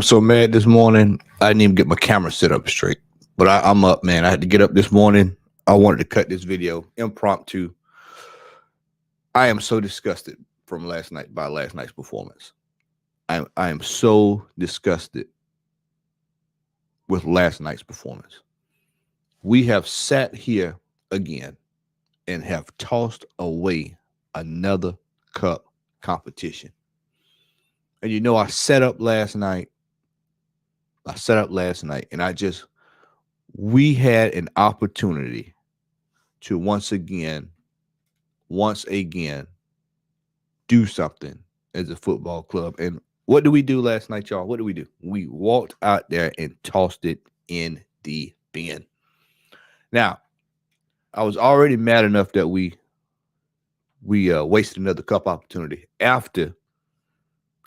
so mad this morning. I didn't even get my camera set up straight. But I'm up, man. I had to get up this morning. I wanted to cut this video impromptu. I am so disgusted from last night by last night's performance. I am so disgusted with last night's performance. We have sat here again and have tossed away another cup competition. And you know, I set up last night and we had an opportunity to once again do something as a football club. And what did we do last night, y'all? What did we do? We walked out there and tossed it in the bin. Now, I was already mad enough that we wasted another cup opportunity after,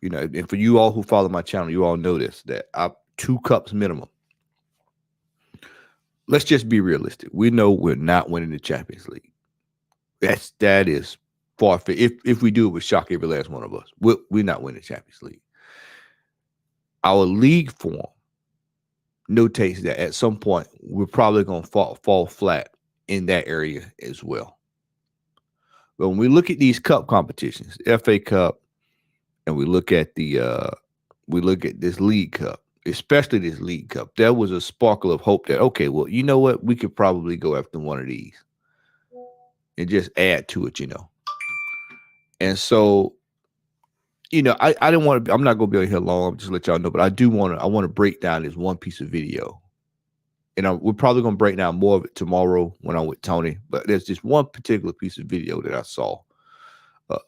you know, and for you all who follow my channel, you all know this, that 2 cups minimum. Let's just be realistic. We know we're not winning the Champions League. That is far-fetched. If we do, it would shock every last one of us. We're not winning the Champions League. Our league form notates that at some point we're probably going to fall flat in that area as well. But when we look at these cup competitions, the FA Cup, and we look at this League Cup, especially this League Cup, there was a sparkle of hope that, okay, well, you know what? We could probably go after one of these and just add to it, you know. And so, you know, I didn't want to, I'm not going to be on here long, just let y'all know, but I want to break down this one piece of video. And we're probably going to break down more of it tomorrow when I'm with Tony. But there's just one particular piece of video that I saw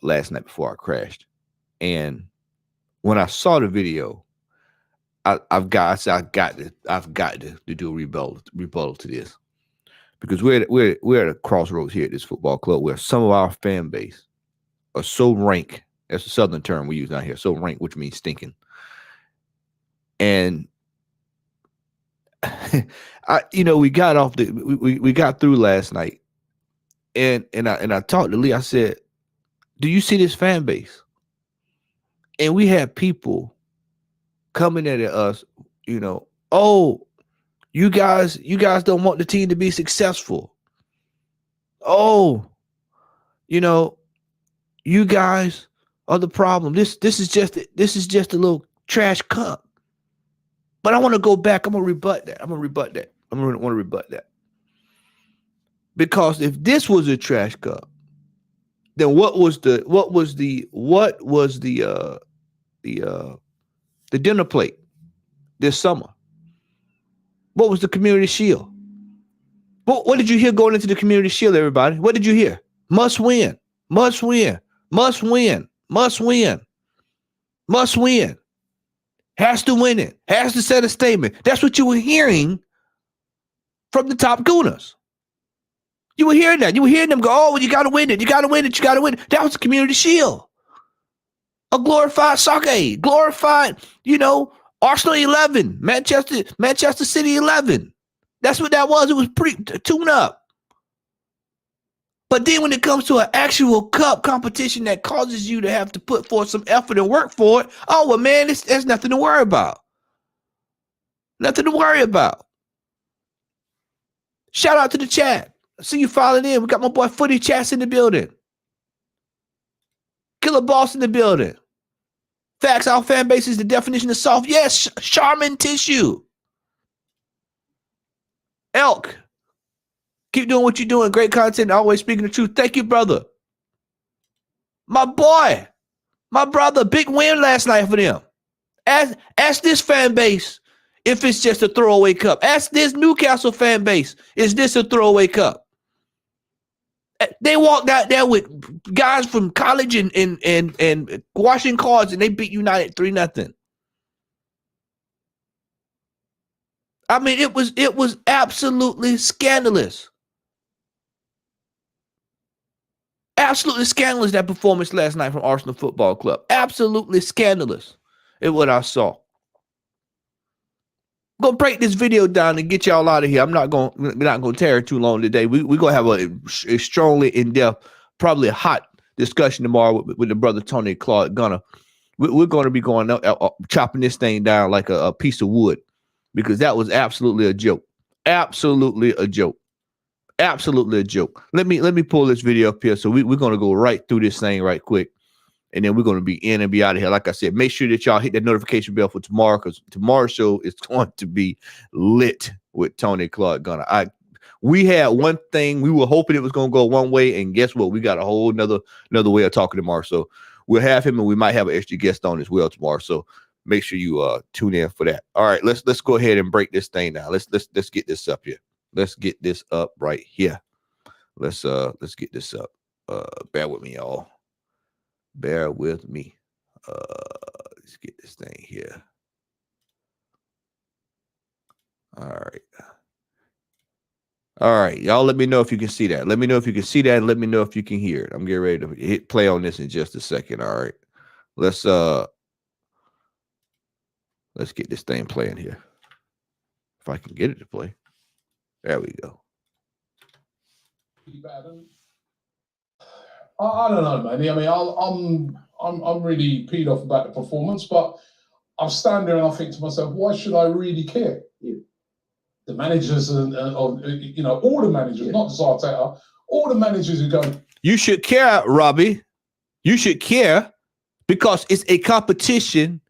last night before I crashed. And when I saw the video, I've got to do a rebuttal to this, because we're at a crossroads here at this football club where some of our fan base are so rank. That's a Southern term we use down here. So rank, which means stinking. And we got through last night, and I talked to Lee. I said, "Do you see this fan base?" And we had people coming at us, you know, "Oh, you guys don't want the team to be successful. Oh, you know, you guys are the problem. This is just a little trash cup." But I want to go back. I'm gonna rebut that. I'm gonna want to rebut that. Because if this was a trash cup, then what was the dinner plate this summer? What was the Community Shield? What did you hear going into the Community Shield, everybody? What did you hear? Must win, must win, must win, must win, must win. Has to win it. Has to set a statement. That's what you were hearing from the top gooners. You were hearing that. You were hearing them go, "Oh, you got to win it. You got to win it. You got to win it." That was the Community Shield. A glorified soccer aid. Glorified, you know, Arsenal 11. Manchester City 11. That's what that was. It was tune up. But then when it comes to an actual cup competition that causes you to have to put forth some effort and work for it, oh, well, man, there's nothing to worry about. Nothing to worry about. Shout out to the chat. I see you filing in. We got my boy Footy Chats in the building. Killer Boss in the building. Facts, our fan base is the definition of soft. Yes, Charmin tissue. Elk. Keep doing what you're doing. Great content. Always speaking the truth. Thank you, brother. My boy. My brother. Big win last night for them. Ask this fan base if it's just a throwaway cup. Ask this Newcastle fan base. Is this a throwaway cup? They walked out there with guys from college and washing cards, and they beat United 3-0. I mean, it was absolutely scandalous. Absolutely scandalous, that performance last night from Arsenal Football Club. Absolutely scandalous is what I saw. I'm going to break this video down and get y'all out of here. We're not going to tear it too long today. We're going to have a strongly in-depth, probably a hot discussion tomorrow with the brother Tony Claude Gunner. we're going to be going chopping this thing down like a piece of wood, because that was absolutely a joke. Absolutely a joke. Absolutely a joke. Let me pull this video up here. So we're going to go right through this thing right quick, and then we're going to be in and be out of here. Like I said, make sure that y'all hit that notification bell for tomorrow, because tomorrow's show is going to be lit with Tony Clark Gunner. We had one thing, we were hoping it was going to go one way, and guess what? We got a whole another way of talking tomorrow. So we'll have him, and we might have an extra guest on as well tomorrow. So make sure you tune in for that. All right, let's go ahead and break this thing down. Let's get this up here. Let's get this up right here. Let's get this up. Bear with me, y'all. Bear with me. Let's get this thing here. All right, y'all. Let me know if you can see that. Let me know if you can see that, and let me know if you can hear it. I'm getting ready to hit play on this in just a second. All right, let's get this thing playing here. If I can get it to play. There we go. I don't know, man. I mean, I'm really peed off about the performance, but I'm standing there and I think to myself, why should I really care? Yeah. The managers and all the managers, not just Arteta, all the managers who go. You should care, Robbie. You should care because it's a competition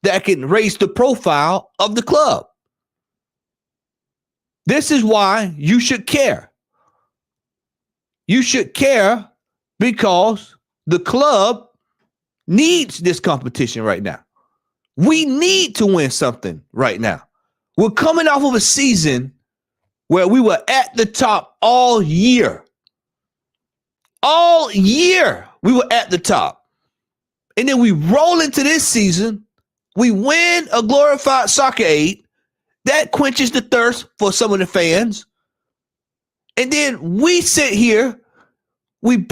that can raise the profile of the club. This is why you should care. You should care because the club needs this competition right now. We need to win something right now. We're coming off of a season where we were at the top all year. All year we were at the top. And then we roll into this season. We win a glorified soccer aid. That quenches the thirst for some of the fans. And then we sit here. We're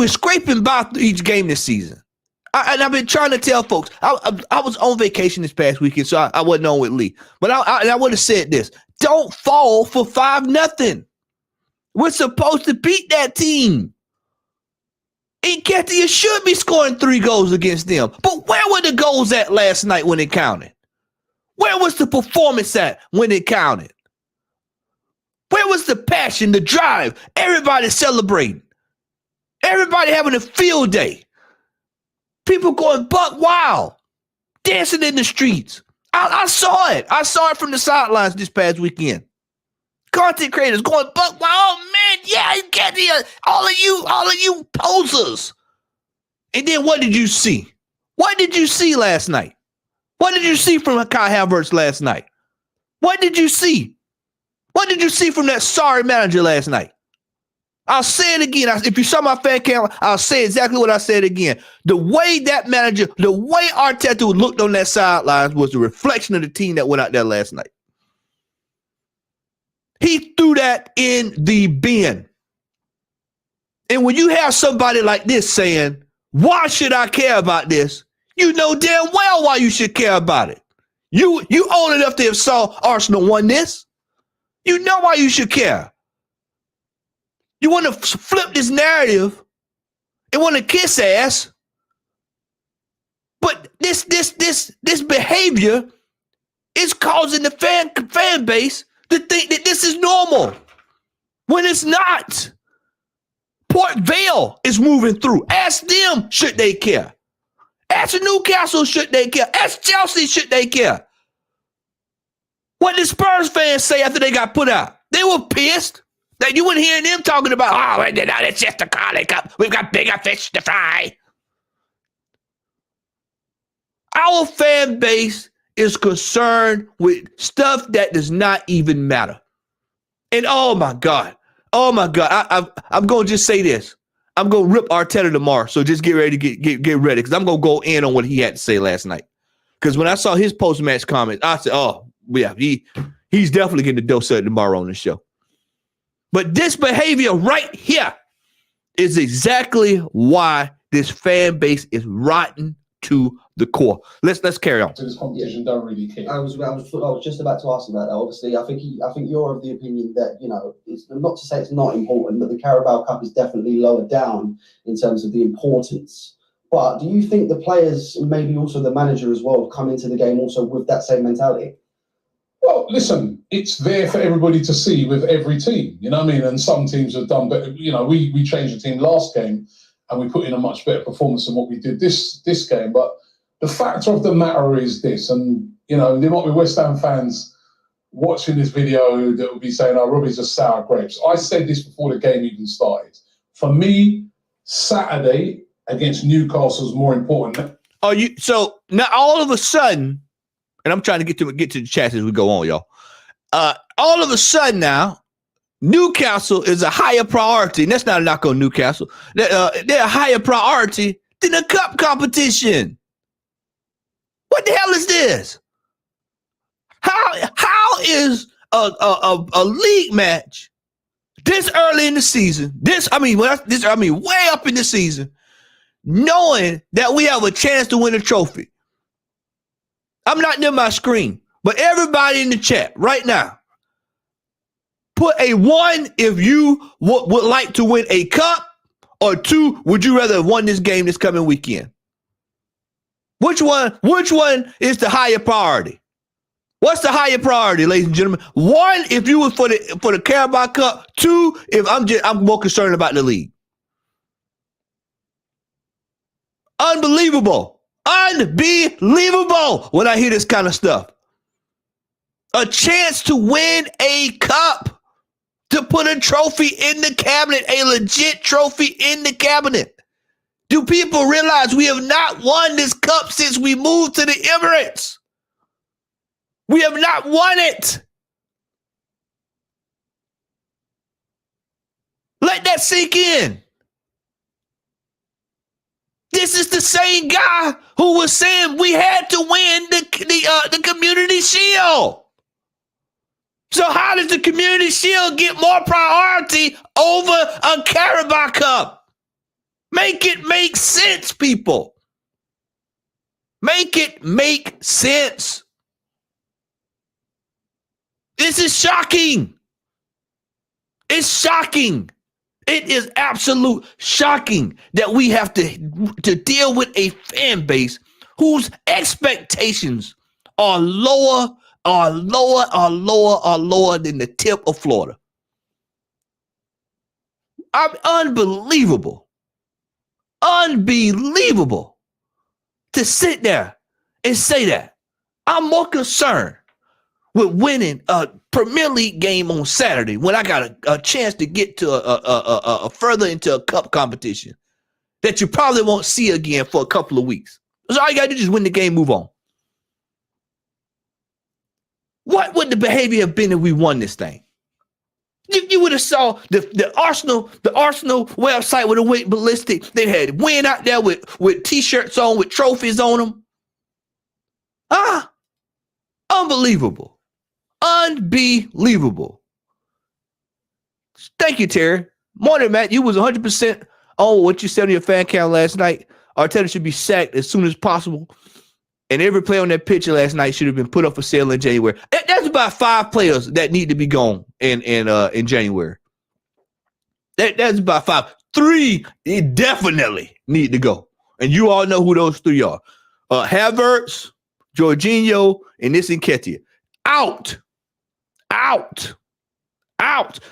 scraping by each game this season. And I've been trying to tell folks, I was on vacation this past weekend, so I wasn't on with Lee. But I would have said this: don't fall for 5-0. We're supposed to beat that team. Nketiah should be scoring 3 goals against them. But where were the goals at last night when it counted? Where was the performance at when it counted? Where was the passion, the drive? Everybody celebrating. Everybody having a field day. People going buck wild, dancing in the streets. I saw it. I saw it from the sidelines this past weekend. Content creators going buck wild. Oh man, yeah, you get the all of you posers. And then what did you see? What did you see last night? What did you see from Kai Havertz last night? What did you see? What did you see from that sorry manager last night? I'll say it again. If you saw my fan cam, I'll say exactly what I said again. The way that manager, the way Arteta looked on that sidelines was the reflection of the team that went out there last night. He threw that in the bin. And when you have somebody like this saying, why should I care about this? You know damn well why you should care about it. You old enough to have saw Arsenal won this. You know why you should care. You want to flip this narrative and want to kiss ass, but this behavior is causing the fan base to think that this is normal when it's not. Port Vale is moving through. Ask them, should they care? Ask Newcastle, should they care? Ask Chelsea, should they care? What did Spurs fans say after they got put out? They were pissed. That you wouldn't hear them talking about, it's just a Carling Cup. We've got bigger fish to fry. Our fan base is concerned with stuff that does not even matter. And oh my God, I'm going to just say this. I'm going to rip Arteta tomorrow, so just get ready to get ready, because I'm going to go in on what he had to say last night. Because when I saw his post-match comments, I said, oh, yeah, he's definitely getting the dose of tomorrow on the show. But this behavior right here is exactly why this fan base is rotten to the core. Let's carry on. So this competition don't really care. I was just about to ask about that. Obviously, I think you're of the opinion that, it's not to say it's not important, but the Carabao Cup is definitely lower down in terms of the importance But do you think the players, and maybe also the manager as well, come into the game also with that same mentality? Well, listen, it's there for everybody to see with every team. You know what I mean? And some teams have done better. You know, we changed the team last game and we put in a much better performance than what we did this game. But the fact of the matter is this, and, you know, there might be West Ham fans watching this video that will be saying, oh, Robbie's just sour grapes. I said this before the game even started. For me, Saturday against Newcastle is more important. Oh, so now all of a sudden, and I'm trying to get to the chat as we go on, y'all. All of a sudden now, Newcastle is a higher priority. And that's not a knock on Newcastle. They're a higher priority than the cup competition. What the hell is this? How is a league match this early in the season? This I mean way up in the season, knowing that we have a chance to win a trophy. I'm not near my screen, but everybody in the chat right now, put a 1 if you would like to win a cup, or 2, would you rather have won this game this coming weekend? Which one is the higher priority? What's the higher priority, ladies and gentlemen? 1 if you was for the Carabao Cup, 2 if I'm more concerned about the league. Unbelievable when I hear this kind of stuff. A chance to win a cup, to put a trophy in the cabinet, a legit trophy in the cabinet. Do people realize we have not won this cup since we moved to the Emirates? We have not won it. Let that sink in. This is the same guy who was saying we had to win the Community Shield. So how does the Community Shield get more priority over a Carabao Cup? Make it make sense, people. Make it make sense. This is shocking. It's shocking. It is absolute shocking that we have to deal with a fan base whose expectations are lower than the tip of Florida. Unbelievable to sit there and say that. I'm more concerned with winning a Premier League game on Saturday when I got a chance to get to a further into a cup competition that you probably won't see again for a couple of weeks. So all you got to do is just win the game, move on. What would the behavior have been if we won this thing? You would have saw the Arsenal website would have went ballistic. They had win out there with T-shirts on, with trophies on them. Unbelievable. Unbelievable. Thank you, Terry. Morning, Matt. You was 100% on what you said on your fan count last night. Arteta should be sacked as soon as possible. And every player on that picture last night should have been put up for sale in January. That's about 5 players that need to be gone in January. That's about 5. 3 definitely need to go. And you all know who those 3 are. Havertz, Jorginho, and this Nketiah. Out.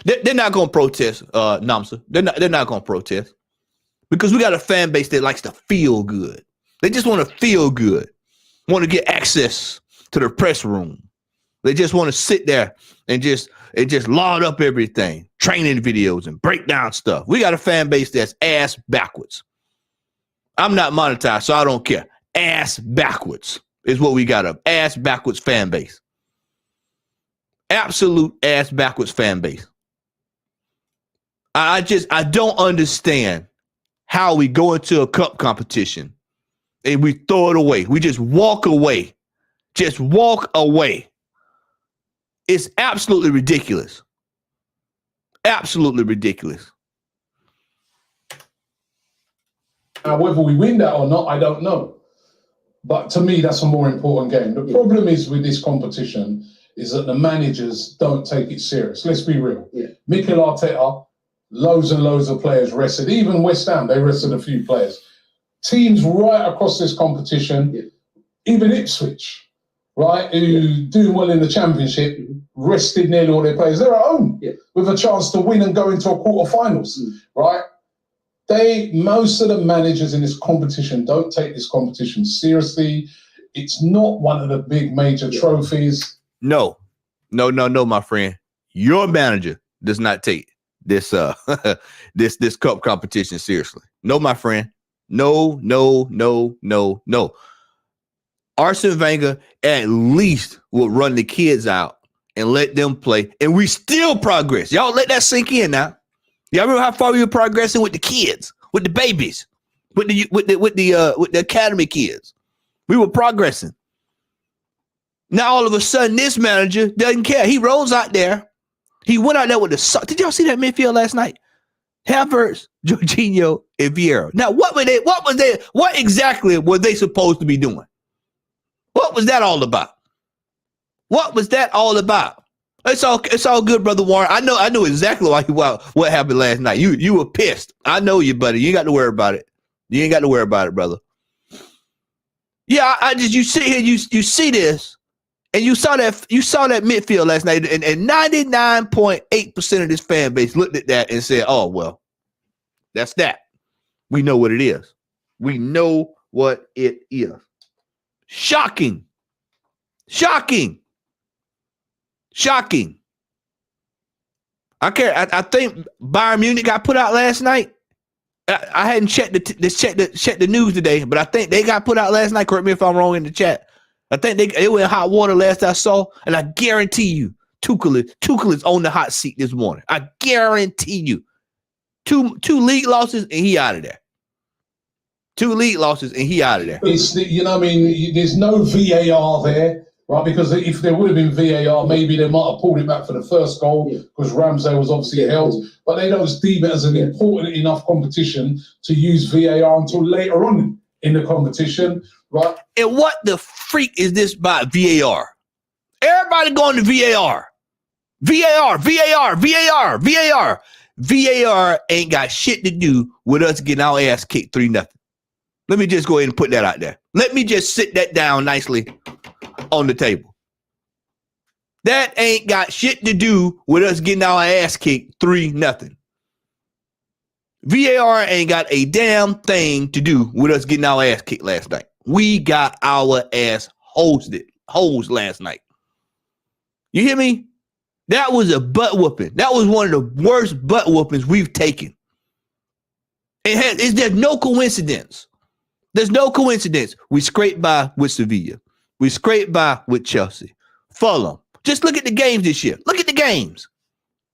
They're not going to protest, Namsa. They're not going to protest because we got a fan base that likes to feel good. They just want to feel good, want to get access to the press room. They just want to sit there and just load up everything, training videos and break down stuff. We got a fan base that's ass backwards. I'm not monetized, so I don't care. Ass backwards is what we got, a ass backwards fan base. Absolute ass backwards fan base. I don't understand how we go into a cup competition and we throw it away. We just walk away. Just walk away. It's absolutely ridiculous. Absolutely ridiculous. Now, whether we win that or not, I don't know. But to me, that's a more important game. The problem is with this competition is that the managers don't take it serious. Let's be real. Yeah. Mikel Arteta, loads and loads of players rested. Even West Ham, they rested a few players. teams right across this competition, even Ipswich, right, who doing well in the Championship, rested nearly all their players. They're at home with a chance to win and go into a quarterfinals, right? Most of the managers in this competition don't take this competition seriously. It's not one of the big major trophies. No, my friend. Your manager does not take this this cup competition seriously. No, my friend. No. Arsene Wenger at least will run the kids out and let them play, and we still progress. Y'all let that sink in now. Y'all remember how far we were progressing with the kids, with the babies, with the academy kids. We were progressing. Now all of a sudden, this manager doesn't care. He rolls out there. He went out there with the. Did y'all see that midfield last night? Havertz, Jorginho, and Vieira. Now, what exactly were they supposed to be doing? What was that all about? What was that all about? It's all good, Brother Warren. I know exactly what happened last night. You were pissed. I know you, buddy. You ain't got to worry about it. You ain't got to worry about it, brother. Yeah, you sit here, you see this. And you saw that midfield last night, and 99.8% of this fan base looked at that and said, "Oh well, that's that. We know what it is. We know what it is." Shocking. I think Bayern Munich got put out last night. I hadn't checked the news today, but I think they got put out last night. Correct me if I'm wrong in the chat. I think they were in hot water last I saw, and I guarantee you, Tuchel is on the hot seat this morning. I guarantee you, two league losses and he out of there. 2 league losses and he out of there. It's there's no VAR there, right? Because if there would have been VAR, maybe they might have pulled it back for the first goal because Ramsey was obviously held. But they don't deem it as an important enough competition to use VAR until later on in the competition, right? And what the freak is this about VAR? Everybody going to VAR. VAR ain't got shit to do with us getting our ass kicked 3-0. Let me just go ahead and put that out there. Let me just sit that down nicely on the table. That ain't got shit to do with us getting our ass kicked 3-0. VAR ain't got a damn thing to do with us getting our ass kicked last night. We got our ass hosed last night. You hear me? That was a butt whooping. That was one of the worst butt whoopings we've taken. There's no coincidence. There's no coincidence. We scraped by with Sevilla. We scraped by with Chelsea. Fulham. Just look at the games this year. Look at the games.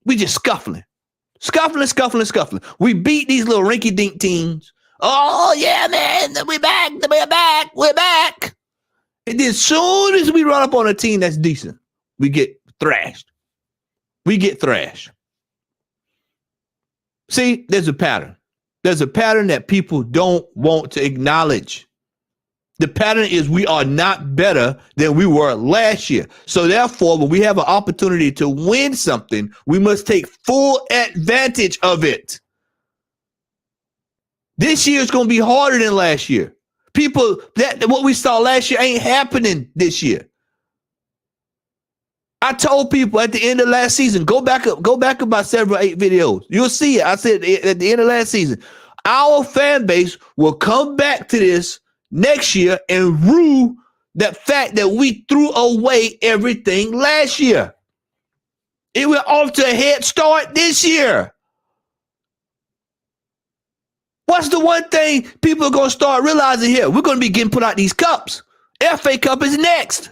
We just scuffling. We beat these little rinky-dink teams. Oh, yeah, man. We're back. And then as soon as we run up on a team that's decent, we get thrashed. See, there's a pattern. There's a pattern that people don't want to acknowledge. The pattern is we are not better than we were last year. So therefore, when we have an opportunity to win something, we must take full advantage of it. This year is going to be harder than last year. What we saw last year ain't happening this year. I told people at the end of last season, go back about 7 or 8 videos. You'll see it. I said at the end of last season, our fan base will come back to this next year and rue the fact that we threw away everything last year. It went off to a head start this year. What's the one thing people are going to start realizing here? We're going to be getting put out these cups. FA Cup is next.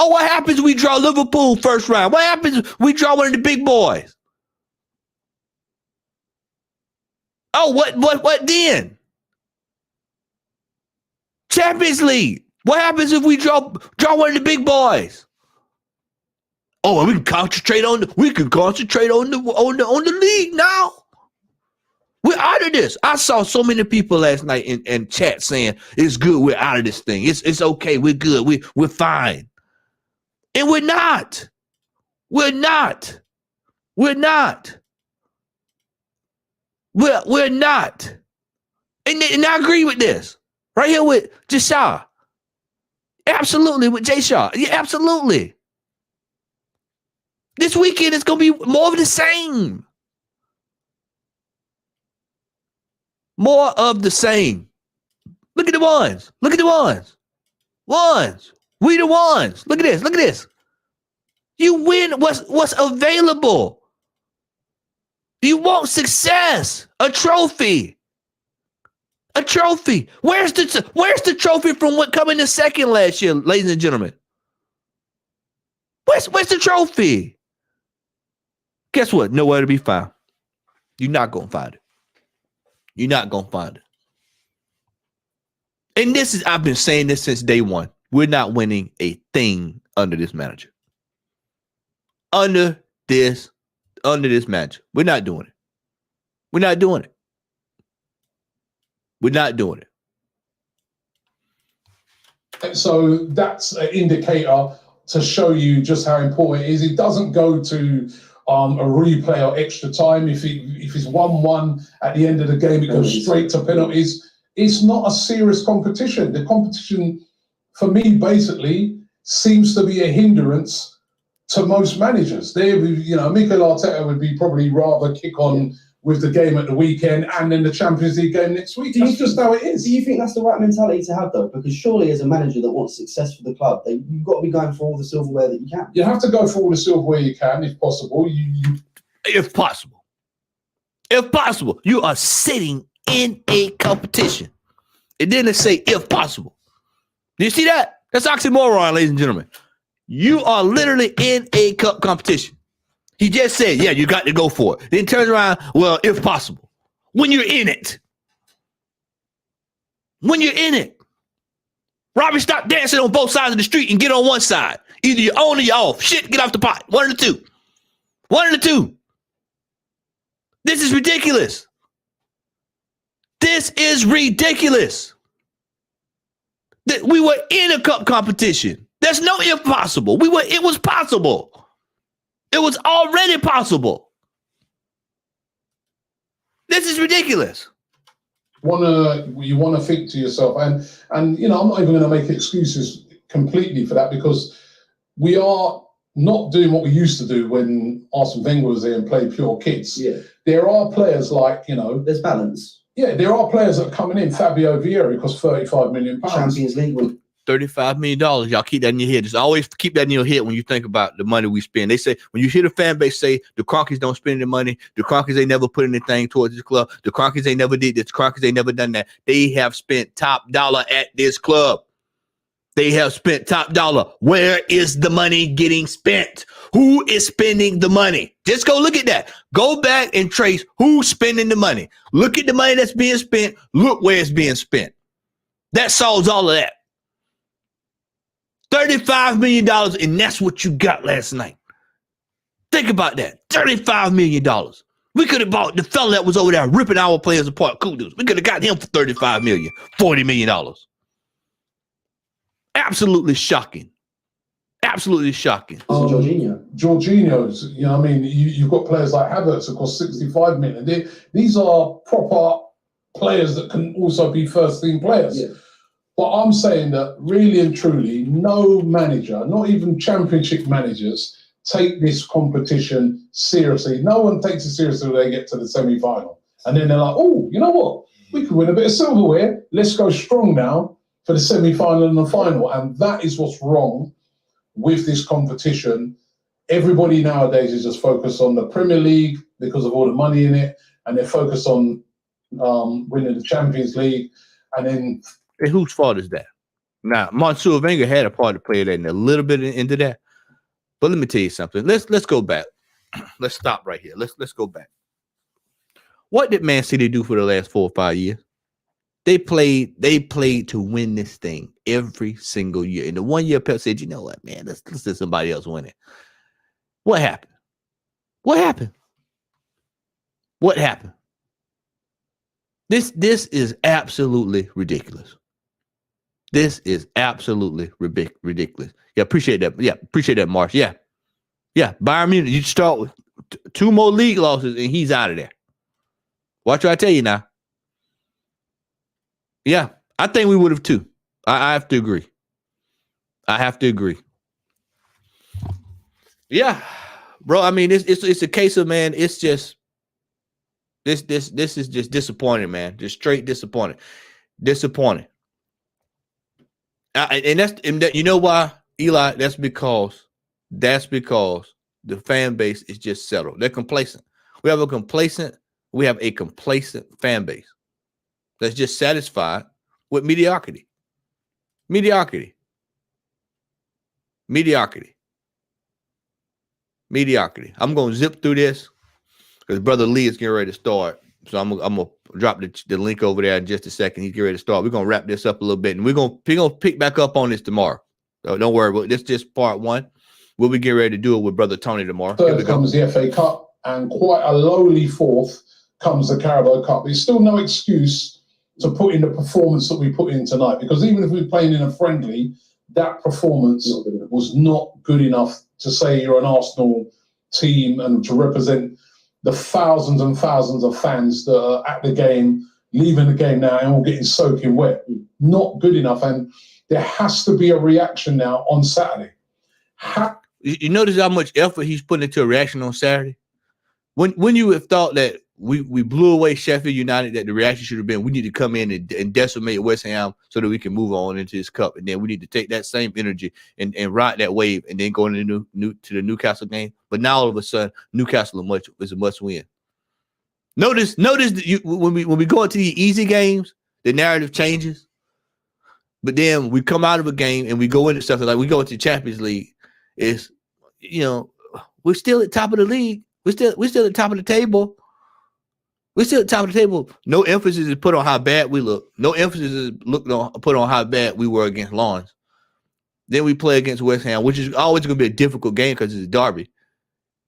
Oh, what happens if we draw Liverpool first round? What happens if we draw one of the big boys? Oh, what then? Champions League. What happens if we draw one of the big boys? Oh, we can concentrate on the league now. We're out of this. I saw so many people last night in chat saying it's good. We're out of this thing. It's okay. We're good. We're fine. And we're not. We're not. And I agree with this. Right here with Jashar. Absolutely, with Jay Shaw. Yeah, absolutely. This weekend is going to be more of the same. More of the same. Look at the ones. Look at the ones. Ones. We the ones. Look at this. Look at this. You win what's available. You want success. A trophy. A trophy. Where's the trophy from what coming in second last year, ladies and gentlemen? Where's the trophy? Guess what? Nowhere to be found. You're not gonna find it. You're not gonna find it. And I've been saying this since day one. We're not winning a thing under this manager. Under this manager. We're not doing it. We're not doing it. We're not doing it. So that's an indicator to show you just how important it is. It doesn't go to a replay or extra time. If it's 1-1 at the end of the game, it goes straight to penalties. It's not a serious competition. The competition, for me, basically seems to be a hindrance to most managers. Mikel Arteta would be probably rather kick on with the game at the weekend and then the Champions League game next week. That's just how it is. Do you think that's the right mentality to have, though? Because surely, as a manager that wants success for the club, you've got to be going for all the silverware that you can. You have to go for all the silverware you can, if possible. If possible. If possible. You are sitting in a competition. It didn't say if possible. Do you see that? That's oxymoron, ladies and gentlemen. You are literally in a cup competition. He just said, yeah, you got to go for it. Then turns around, well, if possible. When you're in it. When you're in it. Robbie, stop dancing on both sides of the street and get on one side. Either you're on or you're off. Shit, get off the pot. One of the two. One of the two. This is ridiculous. This is ridiculous. That we were in a cup competition. There's no impossible. It was possible. It was already possible. This is ridiculous. You want to think to yourself, and I'm not even going to make excuses completely for that, because we are not doing what we used to do when Arsene Wenger was there and played pure kids. Yeah. There are players like, there's balance. Yeah, there are players that are coming in. Fabio Vieira costs £35 million. Champions League win. $35 million. Y'all keep that in your head. Just always keep that in your head when you think about the money we spend. They say, when you hear the fan base say the Cronkies don't spend any money, the Cronkies ain't never put anything towards this club, the Cronkies ain't never did this, the Cronkies ain't never done that. They have spent top dollar at this club. They have spent top dollar. Where is the money getting spent? Who is spending the money? Just go look at that. Go back and trace who's spending the money. Look at the money that's being spent. Look where it's being spent. That solves all of that. $35 million, and that's what you got last night. Think about that. $35 million. We could have bought the fella that was over there ripping our players apart. Kudus. We could have got him for $35 million, $40 million. Absolutely shocking. Absolutely shocking. Jorginho's, you've got players like Havertz who cost $65 million. These are proper players that can also be first team players. Yeah. But I'm saying that really and truly, no manager, not even championship managers, take this competition seriously. No one takes it seriously when they get to the semi-final. And then they're like, oh, you know what? We could win a bit of silverware. Let's go strong now for the semi-final and the final. And that is what's wrong with this competition. Everybody nowadays is just focused on the Premier League because of all the money in it. And they're focused on winning the Champions League. And then... And whose fault is that? Now, Mansour Wenger had a part to play that and a little bit into that. But let me tell you something. Let's go back. Let's stop right here. Let's go back. What did Man City do for the last 4 or 5 years? They played to win this thing every single year. And the 1 year Pep said, you know what, man, let's let somebody else win it. What happened? What happened? What happened? This is absolutely ridiculous. This is absolutely ridiculous. Yeah, appreciate that. Yeah, appreciate that, Marsh. Yeah. Bayern Munich, you start with 2 more league losses and he's out of there. Watch what I tell you now. Yeah, I think we would have too. I have to agree. Yeah, bro. I mean, it's a case of, man. It's just this is just disappointing, man. Just straight disappointing. And you know why, Eli? That's because the fan base is just settled. They're complacent. We have a complacent fan base that's just satisfied with mediocrity. Mediocrity. I'm gonna zip through this because Brother Lee is getting ready to start. So I'm gonna drop the link over there in just a second. He's getting ready to start. We're gonna wrap this up a little bit, and we're gonna pick back up on this tomorrow. So don't worry, this is just part one. We'll be getting ready to do it with Brother Tony tomorrow. Third comes the FA Cup, and quite a lowly fourth comes the Carabao Cup. It's still no excuse to put in the performance that we put in tonight, because even if we're playing in a friendly, that performance was not good enough to say you're an Arsenal team and to represent the thousands and thousands of fans that are at the game, leaving the game now and all getting soaking wet. Not good enough, and there has to be a reaction now on Saturday. You notice how much effort he's putting into a reaction on Saturday? When you have thought that we blew away Sheffield United, that the reaction should have been we need to come in and decimate West Ham so that we can move on into this cup, and then we need to take that same energy and ride that wave and then go into the Newcastle game. But now all of a sudden Newcastle is a must win. Notice that when we go into the easy games, the narrative changes. But then we come out of a game and we go into stuff like we go into the Champions League. It's, we're still at top of the league. We're still at top of the table. No emphasis is put on how bad we look. No emphasis is put on how bad we were against Lawrence. Then we play against West Ham, which is always going to be a difficult game because it's a derby.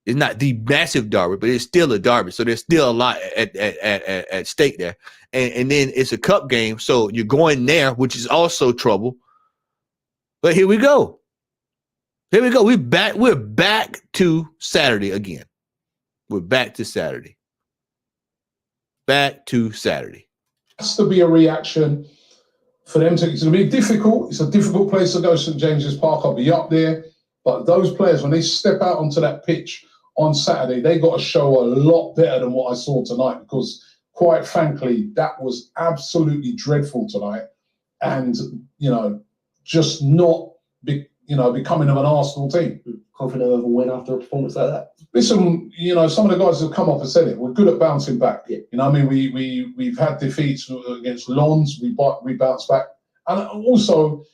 It's not the massive derby, but it's still a derby. So there's still a lot at stake there. And then it's a cup game. So you're going there, which is also trouble. But here we go. We're back to Saturday again. We're back to Saturday. Has to be a reaction for them to. It's going to be difficult. It's a difficult place to go, St James's Park. I'll be up there. But those players, when they step out onto that pitch on Saturday, they got to show a lot better than what I saw tonight, because quite frankly, that was absolutely dreadful tonight. And, just not becoming of an Arsenal team. Confident of a win after a performance like that? Listen, some of the guys have come up and said it. We're good at bouncing back. Yeah. We've had defeats against Lons. We bounce back. And also,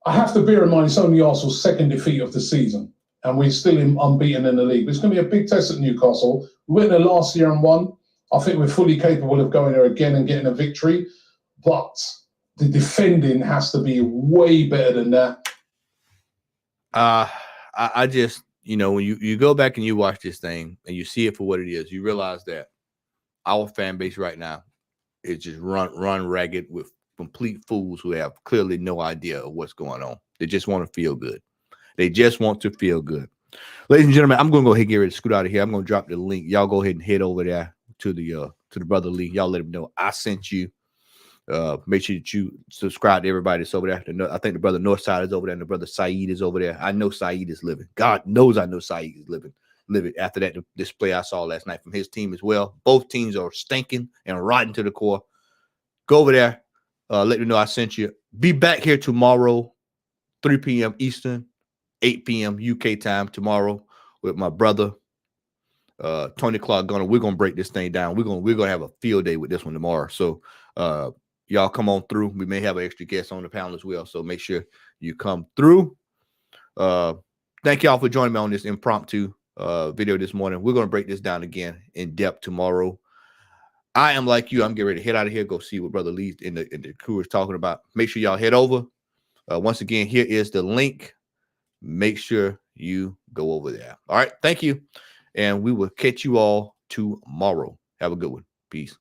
I have to bear in mind, it's only Arsenal's second defeat of the season, and we're still unbeaten in the league. But it's going to be a big test at Newcastle. We went there last year and won. I think we're fully capable of going there again and getting a victory. But the defending has to be way better than that. I just, when you go back and you watch this thing and you see it for what it is, you realize that our fan base right now is just run ragged with complete fools who have clearly no idea of what's going on. They just want to feel good. Ladies and gentlemen, I'm going to go ahead and get ready to scoot out of here. I'm going to drop the link. Y'all go ahead and head over there to the Brother Lee. Y'all let him know I sent you. Make sure that you subscribe to everybody that's over there. I think the brother Northside is over there and the brother Saeed is over there. I know Saeed is living. God knows I know Saeed is living after that display I saw last night from his team as well. Both teams are stinking and rotten to the core. Go over there. Let me know I sent you. Be back here tomorrow, 3 p.m. Eastern, 8 p.m. UK time tomorrow with my brother, Tony Clark Gunner. We're going to break this thing down. We're going to have a field day with this one tomorrow. So, y'all come on through. We may have an extra guest on the panel as well, so make sure you come through. Thank y'all for joining me on this impromptu video this morning. We're going to break this down again in depth tomorrow. I am like you. I'm getting ready to head out of here, go see what Brother Lee in the crew is talking about. Make sure y'all head over. Once again, here is the link. Make sure you go over there. All right. Thank you. And we will catch you all tomorrow. Have a good one. Peace.